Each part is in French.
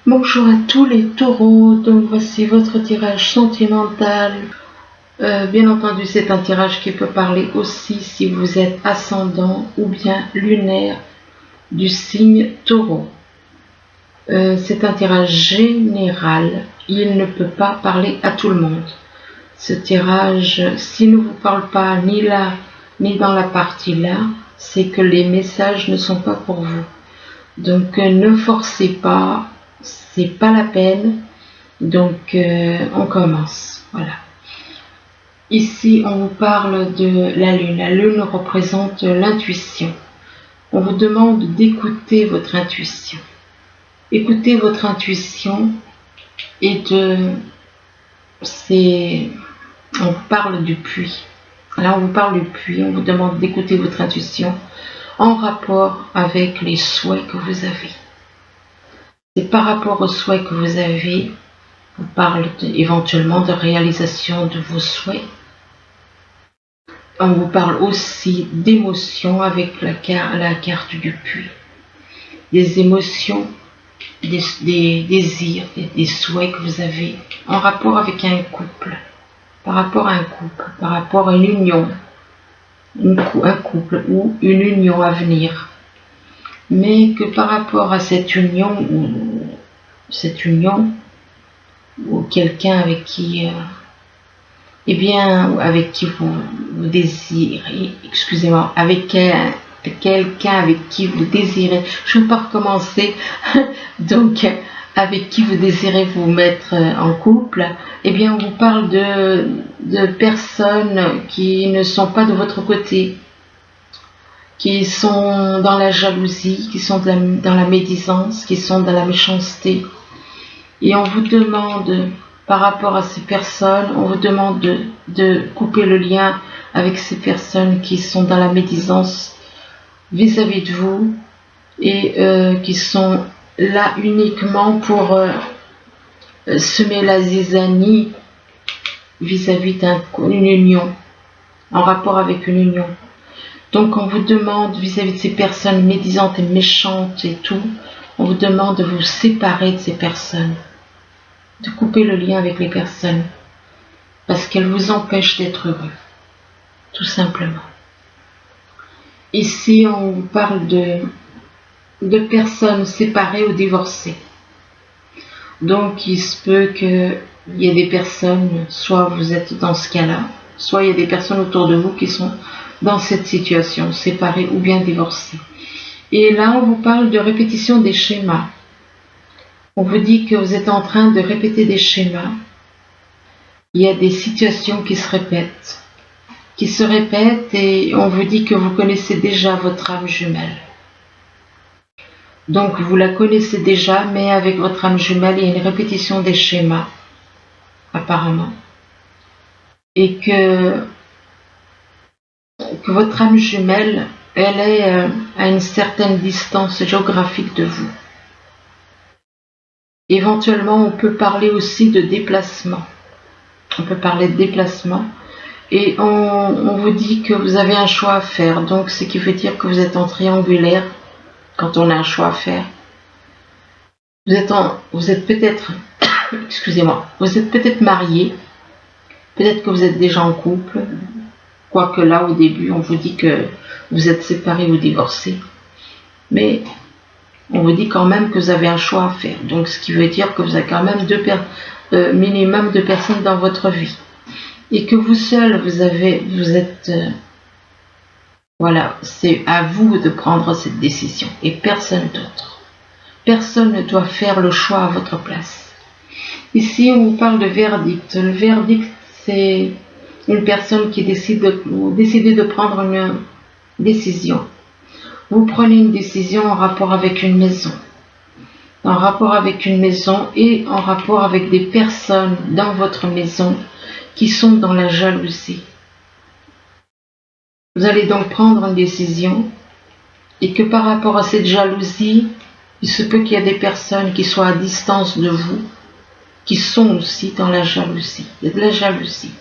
Bonjour à tous les taureaux, donc voici votre tirage sentimental. Bien entendu, c'est un tirage qui peut parler aussi si vous êtes ascendant ou bien lunaire du signe taureau. C'est un tirage général, il ne peut pas parler à tout le monde. Ce tirage, s'il ne vous parle pas ni là, ni dans la partie là, c'est que les messages ne sont pas pour vous. Donc ne forcez pas, c'est pas la peine. Donc on commence, voilà. Ici on vous parle de la lune. La lune représente l'intuition. On vous demande d'écouter votre intuition. Écoutez votre intuition et on vous parle du puits. Là on vous parle du puits, on vous demande d'écouter votre intuition en rapport avec les souhaits que vous avez. C'est par rapport aux souhaits que vous avez, on parle éventuellement de réalisation de vos souhaits. On vous parle aussi d'émotions avec la carte du puits. Des émotions, des désirs, des souhaits que vous avez en rapport avec un couple. Par rapport à un couple, par rapport à une union. Un couple ou une union à venir. Mais que par rapport à cette union ou quelqu'un avec qui avec qui vous désirez, excusez-moi, avec quelqu'un avec qui vous désirez, je ne vais pas recommencer, donc avec qui vous désirez vous mettre en couple, on vous parle de personnes qui ne sont pas de votre côté, qui sont dans la jalousie, qui sont dans la médisance, qui sont dans la méchanceté. Et on vous demande, par rapport à ces personnes, on vous demande de couper le lien avec ces personnes qui sont dans la médisance vis-à-vis de vous et qui sont là uniquement pour semer la zizanie vis-à-vis d'une union, en rapport avec une union. Donc on vous demande vis-à-vis de ces personnes médisantes et méchantes et tout, on vous demande de vous séparer de ces personnes, de couper le lien avec les personnes, parce qu'elles vous empêchent d'être heureux, tout simplement. Ici on vous parle de personnes séparées ou divorcées. Donc il se peut qu'il y ait des personnes, soit vous êtes dans ce cas-là, soit il y a des personnes autour de vous qui sont dans cette situation, séparées ou bien divorcées. Et là, on vous parle de répétition des schémas. On vous dit que vous êtes en train de répéter des schémas. Il y a des situations qui se répètent et on vous dit que vous connaissez déjà votre âme jumelle. Donc vous la connaissez déjà, mais avec votre âme jumelle, il y a une répétition des schémas, apparemment. Et que votre âme jumelle, elle est à une certaine distance géographique de vous. Éventuellement, on peut parler aussi de déplacement. On peut parler de déplacement. Et on vous dit que vous avez un choix à faire. Donc, ce qui veut dire que vous êtes en triangulaire quand on a un choix à faire. Vous êtes peut-être, excusez-moi, vous êtes peut-être marié. Peut-être que vous êtes déjà en couple. Quoique là, au début, on vous dit que vous êtes séparés ou divorcés. Mais on vous dit quand même que vous avez un choix à faire. Donc, ce qui veut dire que vous avez quand même minimum de personnes dans votre vie. Et que vous seul, voilà, c'est à vous de prendre cette décision et personne d'autre. Personne ne doit faire le choix à votre place. Ici, on vous parle de verdict. Le verdict, c'est une personne qui décide de prendre une décision. Vous prenez une décision en rapport avec une maison. En rapport avec une maison et en rapport avec des personnes dans votre maison qui sont dans la jalousie. Vous allez donc prendre une décision et que par rapport à cette jalousie, il se peut qu'il y ait des personnes qui soient à distance de vous, qui sont aussi dans la jalousie. Il y a de la jalousie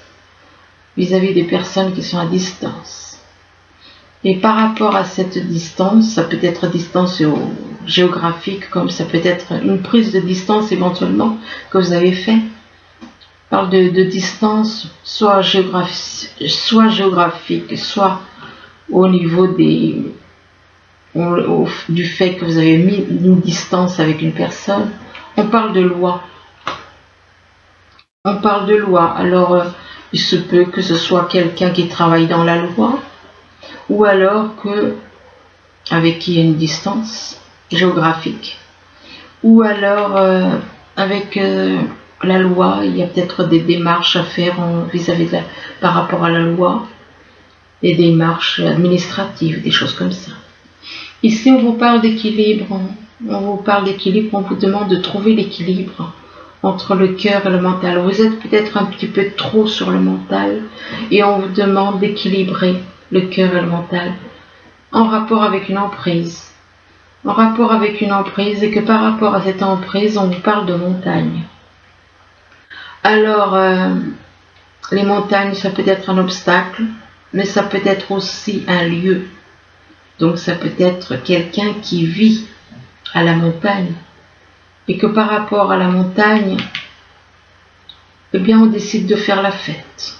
vis-à-vis des personnes qui sont à distance. Et par rapport à cette distance, ça peut être distance géographique, comme ça peut être une prise de distance éventuellement que vous avez fait. On parle de distance, soit géographique, soit au niveau du fait que vous avez mis une distance avec une personne. On parle de loi. On parle de loi. Alors, il se peut que ce soit quelqu'un qui travaille dans la loi, ou alors avec qui il y a une distance géographique, ou alors avec la loi, il y a peut-être des démarches à faire par rapport à la loi, des démarches administratives, des choses comme ça. Ici, on vous parle d'équilibre. On vous parle d'équilibre, on vous demande de trouver l'équilibre entre le cœur et le mental. Vous êtes peut-être un petit peu trop sur le mental et on vous demande d'équilibrer le cœur et le mental en rapport avec une emprise. En rapport avec une emprise et que par rapport à cette emprise, on vous parle de montagne. Alors, les montagnes, ça peut être un obstacle, mais ça peut être aussi un lieu. Donc ça peut être quelqu'un qui vit à la montagne. Et que par rapport à la montagne, eh bien on décide de faire la fête.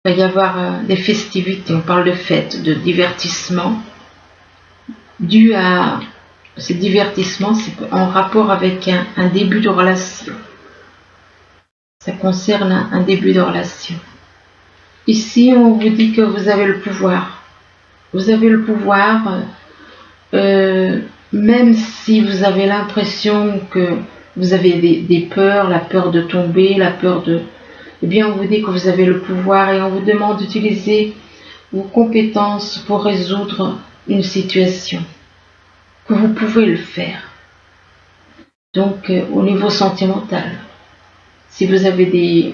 Il va y avoir des festivités, on parle de fêtes, de divertissements, dû à ces divertissements, c'est en rapport avec un début de relation. Ça concerne un début de relation. Ici, on vous dit que vous avez le pouvoir. Vous avez le pouvoir, même si vous avez l'impression que vous avez des peurs, la peur de tomber, la peur de... Eh bien, on vous dit que vous avez le pouvoir et on vous demande d'utiliser vos compétences pour résoudre une situation. Que vous pouvez le faire. Donc, au niveau sentimental, si vous avez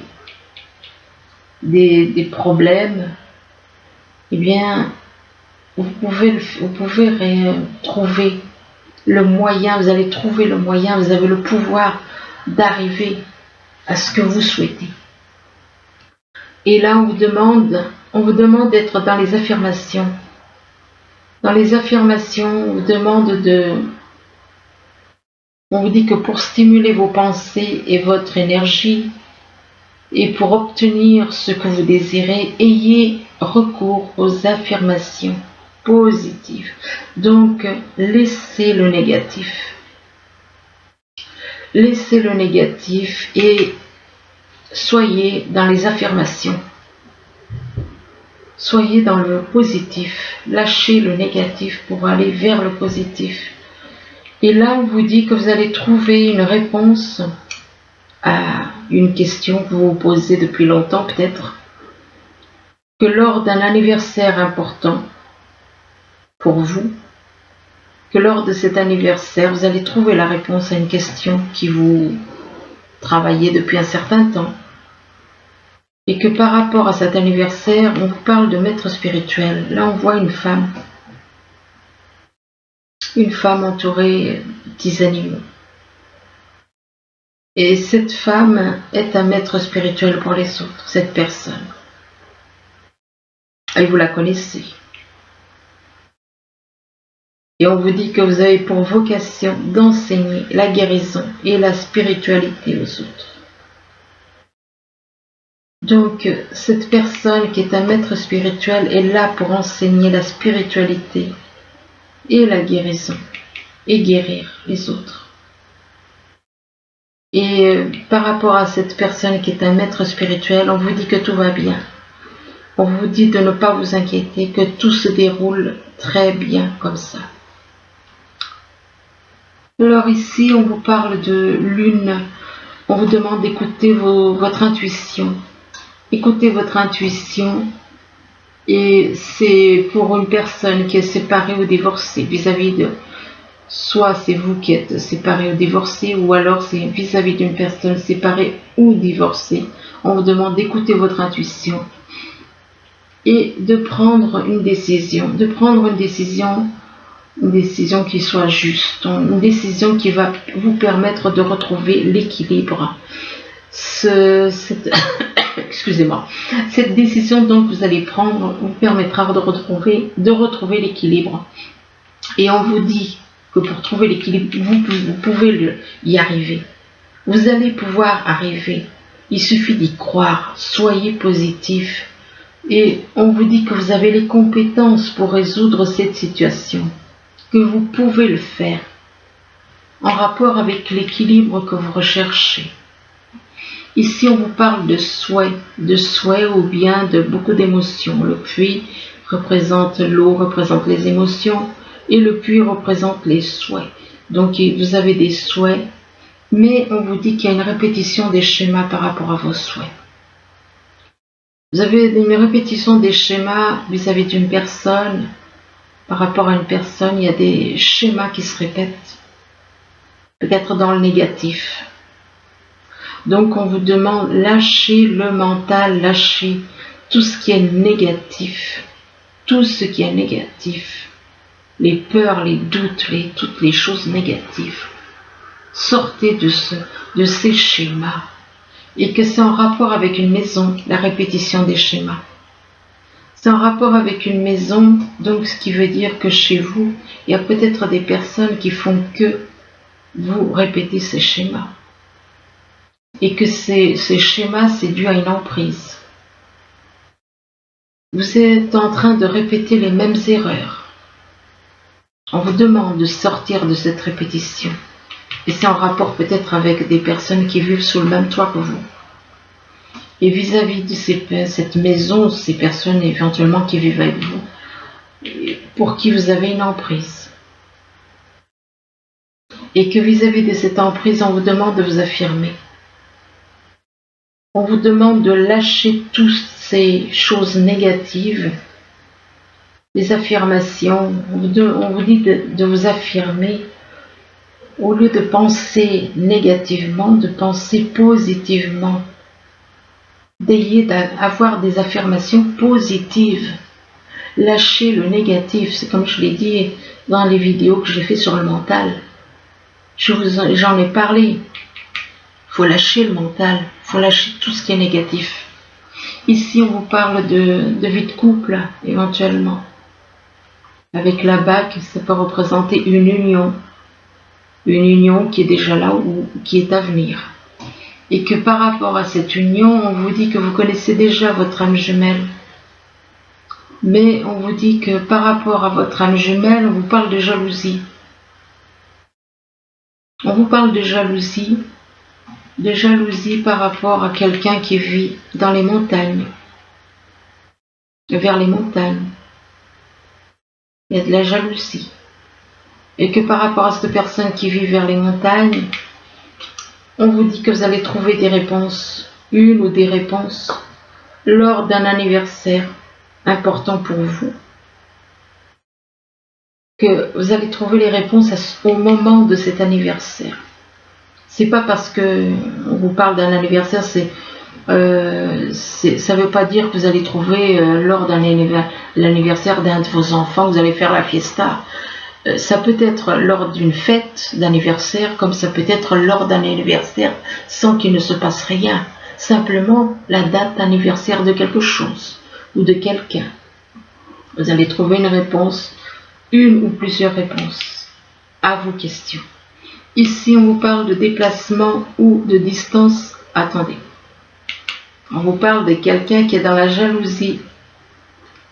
des problèmes, eh bien, vous pouvez trouver le moyen, vous allez trouver le moyen, vous avez le pouvoir d'arriver à ce que vous souhaitez. Et là, on vous demande d'être dans les affirmations. Dans les affirmations, on vous demande on vous dit que pour stimuler vos pensées et votre énergie, et pour obtenir ce que vous désirez, ayez recours aux affirmations positives. Donc, laissez le négatif. Laissez le négatif et soyez dans les affirmations. Soyez dans le positif. Lâchez le négatif pour aller vers le positif. Et là, on vous dit que vous allez trouver une réponse à une question que vous vous posez depuis longtemps peut-être, que lors d'un anniversaire important pour vous, que lors de cet anniversaire, vous allez trouver la réponse à une question qui vous travaillait depuis un certain temps, et que par rapport à cet anniversaire, on vous parle de maître spirituel. Là, on voit une femme entourée de petits animaux. Et cette femme est un maître spirituel pour les autres, cette personne. Et vous la connaissez. Et on vous dit que vous avez pour vocation d'enseigner la guérison et la spiritualité aux autres. Donc, cette personne qui est un maître spirituel est là pour enseigner la spiritualité et la guérison et guérir les autres. Et par rapport à cette personne qui est un maître spirituel, on vous dit que tout va bien. On vous dit de ne pas vous inquiéter, que tout se déroule très bien comme ça. Alors ici, on vous parle de lune. On vous demande d'écouter votre intuition. Écoutez votre intuition. Et c'est pour une personne qui est séparée ou divorcée vis-à-vis de... Soit c'est vous qui êtes séparé ou divorcé, ou alors c'est vis-à-vis d'une personne séparée ou divorcée. On vous demande d'écouter votre intuition et de prendre une décision. Une décision qui soit juste, une décision qui va vous permettre de retrouver l'équilibre. Excusez-moi. Cette décision donc vous allez prendre vous permettra de retrouver l'équilibre. Et on vous dit que pour trouver l'équilibre, vous pouvez y arriver. Vous allez pouvoir arriver. Il suffit d'y croire. Soyez positif. Et on vous dit que vous avez les compétences pour résoudre cette situation, que vous pouvez le faire, en rapport avec l'équilibre que vous recherchez. Ici, on vous parle de souhait ou bien de beaucoup d'émotions. Le puits représente l'eau, représente les émotions, et le puits représente les souhaits. Donc, vous avez des souhaits, mais on vous dit qu'il y a une répétition des schémas par rapport à vos souhaits. Vous avez une répétition des schémas vis-à-vis d'une personne. Par rapport à une personne, il y a des schémas qui se répètent, peut-être dans le négatif. Donc on vous demande, lâchez le mental, lâchez tout ce qui est négatif, tout ce qui est négatif, les peurs, les doutes, toutes les choses négatives. Sortez de ces schémas. Et que c'est en rapport avec une maison, la répétition des schémas. C'est en rapport avec une maison, donc ce qui veut dire que chez vous, il y a peut-être des personnes qui font que vous répétez ces schémas. Et que ces schémas, c'est dû à une emprise. Vous êtes en train de répéter les mêmes erreurs. On vous demande de sortir de cette répétition. Et c'est en rapport peut-être avec des personnes qui vivent sous le même toit que vous. Et vis-à-vis de cette maison, ces personnes éventuellement qui vivent avec vous, pour qui vous avez une emprise. Et que vis-à-vis de cette emprise, on vous demande de vous affirmer. On vous demande de lâcher toutes ces choses négatives, les affirmations. On vous dit de vous affirmer. Au lieu de penser négativement, de penser positivement. D'ayez d'avoir des affirmations positives. Lâchez le négatif. C'est comme je l'ai dit dans les vidéos que j'ai fait sur le mental. J'en ai parlé. Il faut lâcher le mental. Il faut lâcher tout ce qui est négatif. Ici, on vous parle de vie de couple, éventuellement. Avec la bague, ça peut représenter une union. Une union qui est déjà là ou qui est à venir. Et que par rapport à cette union, on vous dit que vous connaissez déjà votre âme jumelle. Mais on vous dit que par rapport à votre âme jumelle, on vous parle de jalousie. On vous parle de jalousie par rapport à quelqu'un qui vit dans les montagnes, vers les montagnes. Il y a de la jalousie. Et que par rapport à cette personne qui vit vers les montagnes, on vous dit que vous allez trouver des réponses, une ou des réponses, lors d'un anniversaire important pour vous. Que vous allez trouver les réponses au moment de cet anniversaire. C'est pas parce que on vous parle d'un anniversaire, ça veut pas dire que vous allez trouver lors d'un l'anniversaire d'un de vos enfants, vous allez faire la fiesta. Ça peut être lors d'une fête d'anniversaire, comme ça peut être lors d'un anniversaire sans qu'il ne se passe rien. Simplement la date d'anniversaire de quelque chose ou de quelqu'un. Vous allez trouver une réponse, une ou plusieurs réponses à vos questions. Ici, on vous parle de déplacement ou de distance. Attendez. On vous parle de quelqu'un qui est dans la jalousie.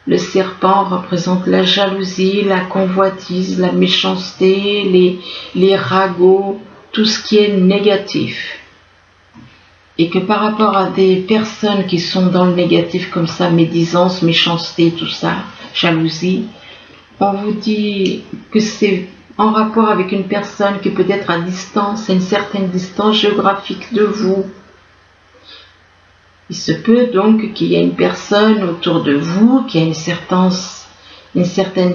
Le serpent représente la jalousie, la convoitise, la méchanceté, les ragots, tout ce qui est négatif. Et que par rapport à des personnes qui sont dans le négatif comme ça, médisance, méchanceté, tout ça, jalousie, on vous dit que c'est en rapport avec une personne qui peut être à distance, à une certaine distance géographique de vous. Il se peut donc qu'il y ait une personne autour de vous qui a une certaine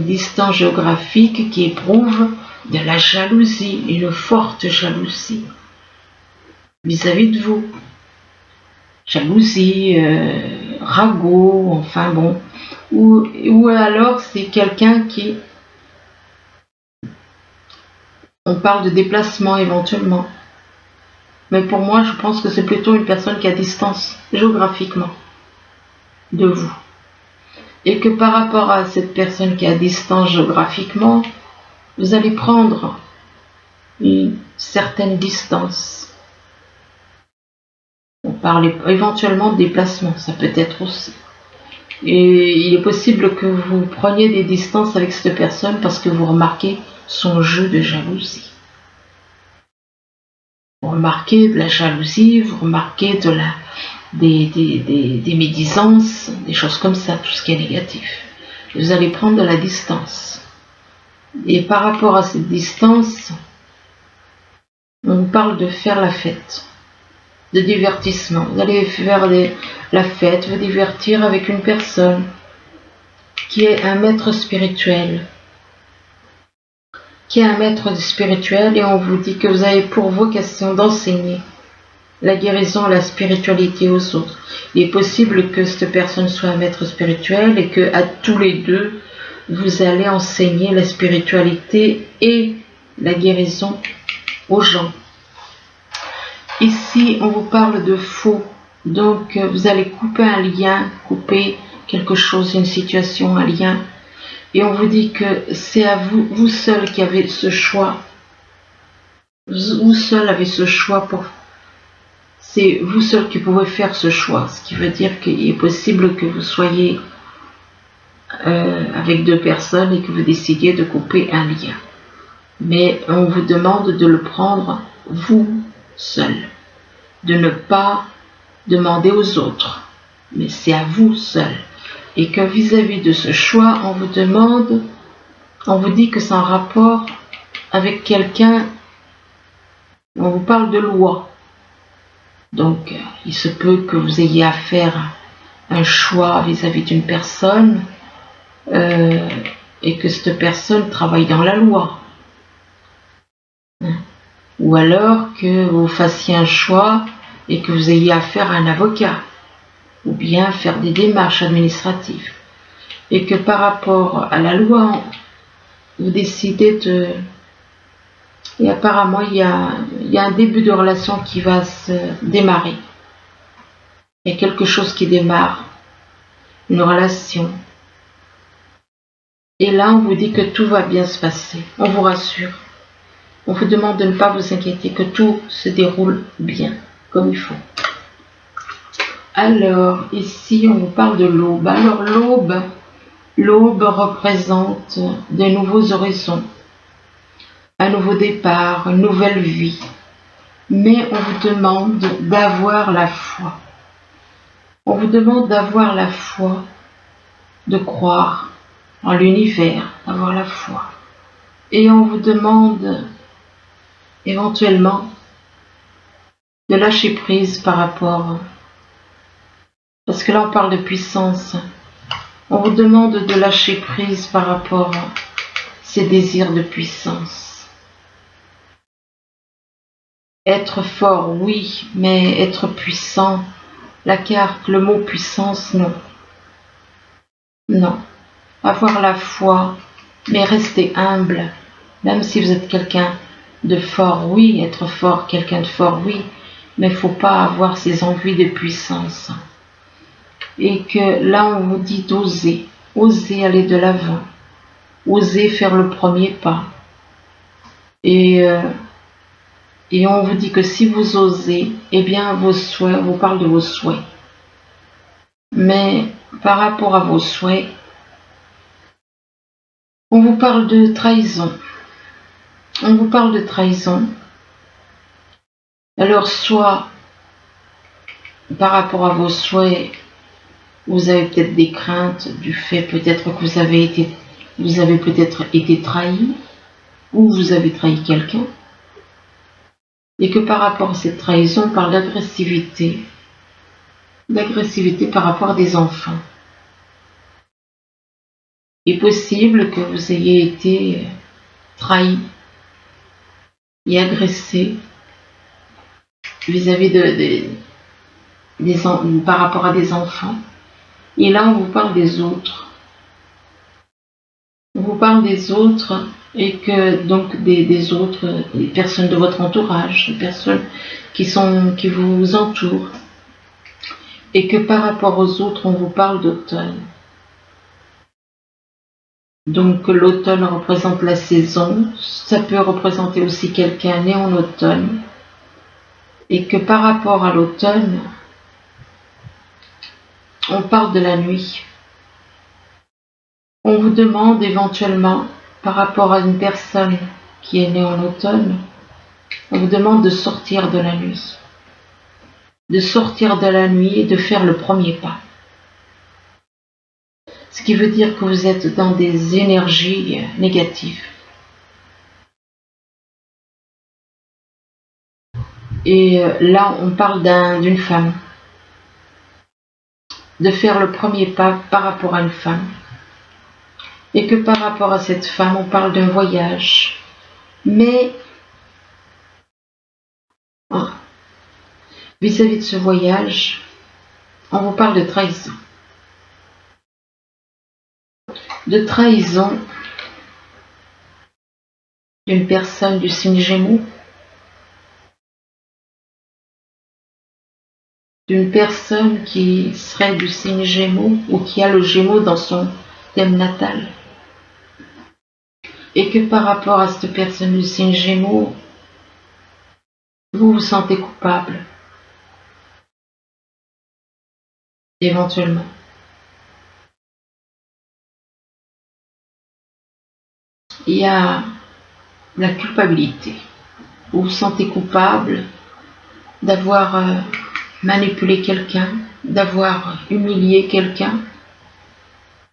distance géographique qui éprouve de la jalousie, une forte jalousie vis-à-vis de vous. Jalousie, ragot, enfin bon. Ou alors c'est quelqu'un qui... On parle de déplacement éventuellement. Mais pour moi, je pense que c'est plutôt une personne qui est à distance géographiquement de vous. Et que par rapport à cette personne qui est à distance géographiquement, vous allez prendre une certaine distance. On parle éventuellement de déplacement, ça peut être aussi. Et il est possible que vous preniez des distances avec cette personne parce que vous remarquez son jeu de jalousie. Vous remarquez de la jalousie, vous remarquez des médisances, des choses comme ça, tout ce qui est négatif. Vous allez prendre de la distance. Et par rapport à cette distance, on vous parle de faire la fête, de divertissement. Vous allez faire la fête, vous divertir avec une personne qui est un maître spirituel. Et on vous dit que vous avez pour vocation d'enseigner la guérison, la spiritualité aux autres. Il est possible que cette personne soit un maître spirituel et que à tous les deux, vous allez enseigner la spiritualité et la guérison aux gens. Ici, on vous parle de faux. Donc, vous allez couper un lien, couper quelque chose, une situation, un lien. Et on vous dit que c'est à vous, vous seul qui avez ce choix. Vous seul avez ce choix c'est vous seul qui pouvez faire ce choix. Ce qui veut dire qu'il est possible que vous soyez avec deux personnes et que vous décidiez de couper un lien. Mais on vous demande de le prendre vous seul. De ne pas demander aux autres. Mais c'est à vous seul. Et que vis-à-vis de ce choix, on vous dit que c'est en rapport avec quelqu'un, on vous parle de loi. Donc, il se peut que vous ayez à faire un choix vis-à-vis d'une personne et que cette personne travaille dans la loi. Ou alors que vous fassiez un choix et que vous ayez affaire à un avocat. Ou bien faire des démarches administratives. Et que par rapport à la loi, vous décidez de... Et apparemment, il y a un début de relation qui va se démarrer. Il y a quelque chose qui démarre. Une relation. Et là, on vous dit que tout va bien se passer. On vous rassure. On vous demande de ne pas vous inquiéter, que tout se déroule bien, comme il faut. Alors, ici, on vous parle de l'aube. Alors, l'aube représente de nouveaux horizons, un nouveau départ, une nouvelle vie. Mais on vous demande d'avoir la foi. On vous demande d'avoir la foi, de croire en l'univers, d'avoir la foi. Et on vous demande éventuellement de lâcher prise par rapport... Parce que là, on parle de puissance. On vous demande de lâcher prise par rapport à ces désirs de puissance. Être fort, oui, mais être puissant, la carte, le mot puissance, non. Non. Avoir la foi, mais rester humble. Même si vous êtes quelqu'un de fort, oui, être fort, quelqu'un de fort, oui, mais il ne faut pas avoir ces envies de puissance. Et que là, on vous dit d'oser. Oser aller de l'avant. Oser faire le premier pas. Et on vous dit que si vous osez, eh bien, vos souhaits, on vous parle de vos souhaits. Mais par rapport à vos souhaits, on vous parle de trahison. On vous parle de trahison. Alors, soit par rapport à vos souhaits, vous avez peut-être des craintes du fait peut-être que vous avez peut-être été trahi, ou vous avez trahi quelqu'un, et que par rapport à cette trahison, on parle d'agressivité par rapport à des enfants. Il est possible que vous ayez été trahi et agressé vis-à-vis par rapport à des enfants. Et là, on vous parle des autres. On vous parle des autres et que donc des autres, des personnes de votre entourage, des personnes qui vous entourent. Et que par rapport aux autres, on vous parle d'automne. Donc l'automne représente la saison, ça peut représenter aussi quelqu'un né en automne, et que par rapport à l'automne, on parle de la nuit. On vous demande éventuellement, par rapport à une personne qui est née en automne, on vous demande de sortir de la nuit. De sortir de la nuit et de faire le premier pas. Ce qui veut dire que vous êtes dans des énergies négatives. Et là, on parle d'une femme. De faire le premier pas par rapport à une femme. Et que par rapport à cette femme, on parle d'un voyage. Mais vis-à-vis de ce voyage, on vous parle de trahison. De trahison d'une personne du signe Gémeaux, d'une personne qui serait du signe Gémeaux ou qui a le Gémeaux dans son thème natal. Et que par rapport à cette personne du signe Gémeaux, vous vous sentez coupable. Éventuellement. Il y a la culpabilité. Vous vous sentez coupable d'avoir manipulé quelqu'un, d'avoir humilié quelqu'un,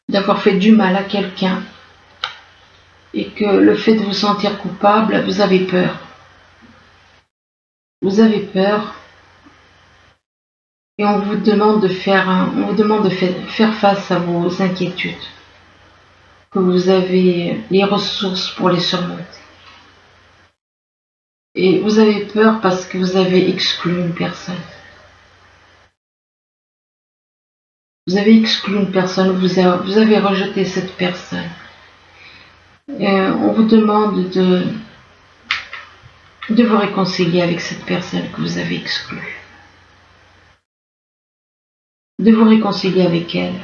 d'avoir fait du mal à quelqu'un. Et que le fait de vous sentir coupable, vous avez peur. Vous avez peur et on vous demande de faire face à vos inquiétudes, que vous avez les ressources pour les surmonter. Et vous avez peur parce que vous avez exclu une personne. Vous avez exclu une personne, vous avez rejeté cette personne. On vous demande de vous réconcilier avec cette personne que vous avez exclue. De vous réconcilier avec elle.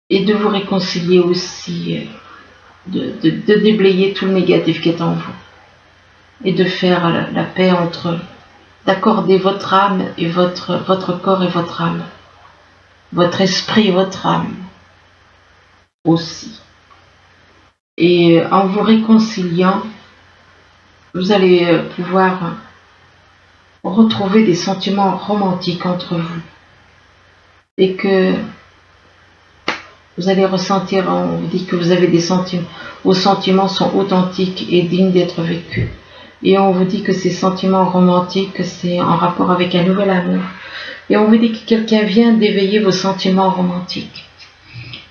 Et de vous réconcilier aussi, de déblayer tout le négatif qui est en vous. Et de faire la paix entre, d'accorder votre âme et votre corps et votre âme. Votre esprit et votre âme aussi. Et en vous réconciliant, vous allez pouvoir retrouver des sentiments romantiques entre vous. Et que vous allez ressentir, on vous dit que vous avez des sentiments, vos sentiments sont authentiques et dignes d'être vécus. Et on vous dit que ces sentiments romantiques, c'est en rapport avec un nouvel amour. Et on vous dit que quelqu'un vient d'éveiller vos sentiments romantiques.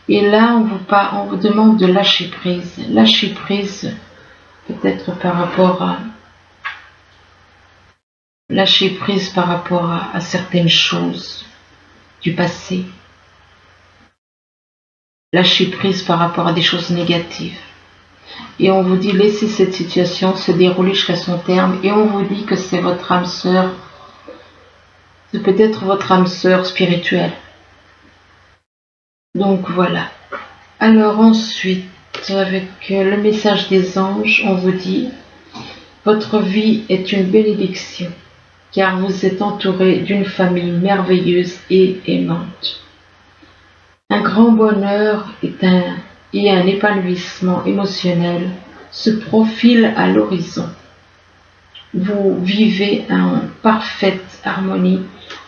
Et là, on vous demande de lâcher prise. Lâcher prise, peut-être par rapport à certaines choses du passé. Lâcher prise par rapport à des choses négatives. Et on vous dit, laissez cette situation se dérouler jusqu'à son terme. Et on vous dit que c'est votre âme sœur. C'est peut-être votre âme sœur spirituelle. Donc voilà. Alors ensuite, avec le message des anges, on vous dit, votre vie est une bénédiction, car vous êtes entouré d'une famille merveilleuse et aimante. Un grand bonheur et un épanouissement émotionnel se profilent à l'horizon. Vous vivez en parfaite harmonie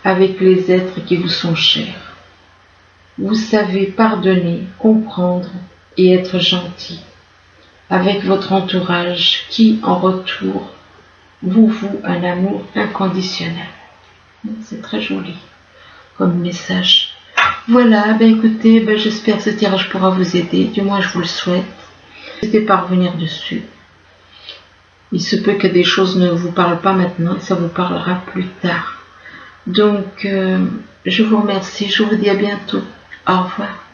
avec les êtres qui vous sont chers. Vous savez pardonner, comprendre et être gentil avec votre entourage qui, en retour, vous voue un amour inconditionnel. C'est très joli comme message. Voilà, écoutez, j'espère que ce tirage pourra vous aider, du moins je vous le souhaite. N'hésitez pas à revenir dessus. Il se peut que des choses ne vous parlent pas maintenant, ça vous parlera plus tard. Donc, je vous remercie, je vous dis à bientôt. Au revoir.